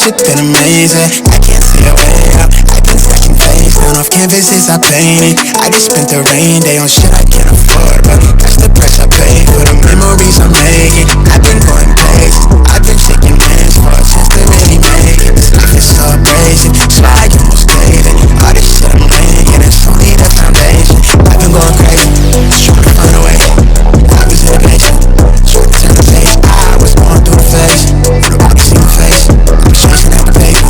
shit been amazing. I can't see a way out. I've been stacking face down off canvases I painted. I just spent the rain day on shit I can't afford, but that's the price I pay for the memories I'm making. I've been going places, I've been shaking hands for a chance to really make it. This life is so abrasive, so I almost gave it. All this shit I'm making, it's only the foundation. I've been going crazy, just trying to find a way. I was impatient, trying to turn the page. I was going through the phase, nobody can see my face. I'm chasing at the paper,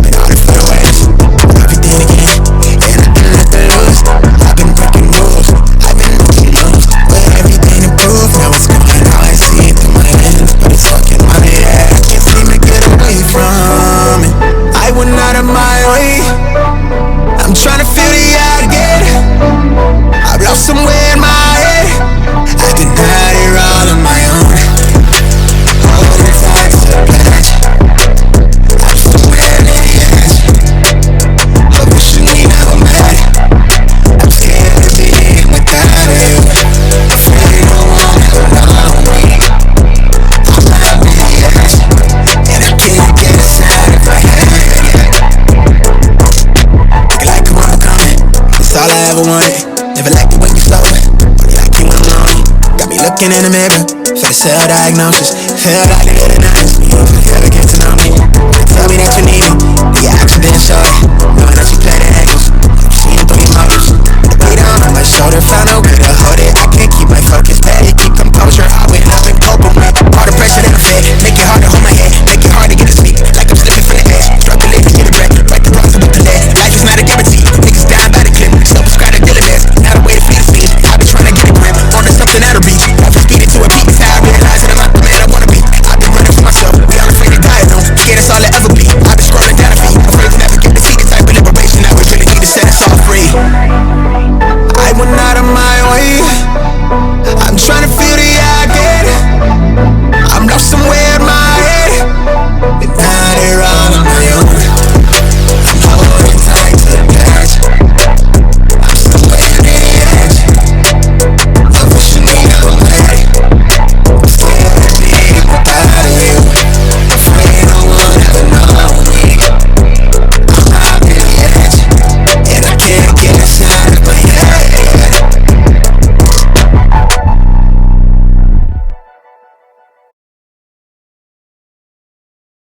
and all the fairways. Everything again, and I didn't let the lose. I've been breaking rules, I've been making moves. With everything improved, now it's going how I see it through my lens. But it's stuck in my head, I can't seem to get away from it. I went out of my way, I'm trying to feel the out again. I've lost somewhere in my head, I denied it all on my own. Holding tight to the pledge, I'm somewhere near the edge. I wish we never met. I'm scared to be in without you. Afraid no one will know me. I'm not really edge, and I can't get inside of my head. Like a rock coming, it's all I ever wanted. Never liked it when you slow it, only like you when I'm lonely. Got me looking in the mirror for the self-diagnosis. Feel like they didn't ask me if you ever get to know me. They tell me that you need me, the accident showed it. Knowing that you play the angles, I'm seeing through your motives. The weight down on my shoulder, found a way to hold it. I can't keep my focus steady, keep composure. I've been coping with all the pressure that I fed. Make it hard to hold my head, make it hard to get to sleep. Like I'm slipping from the edge, struggling to get a breath. Right the wrongs with the lead, life is not a guarantee. Niggas dying by the clip, so prescribed to dealing this. Not a way to flee the scene, I've been trying to get a grip onto something that'll reach. Life is speeding to a peak, it's how I realize that I'm not the man I wanna be. I've been running for myself, we all afraid to die alone. Scared that's all I ever be, I've been scrolling down a feed. Afraid to never get to see the type of liberation that we really need to set us all free. I went out of my way,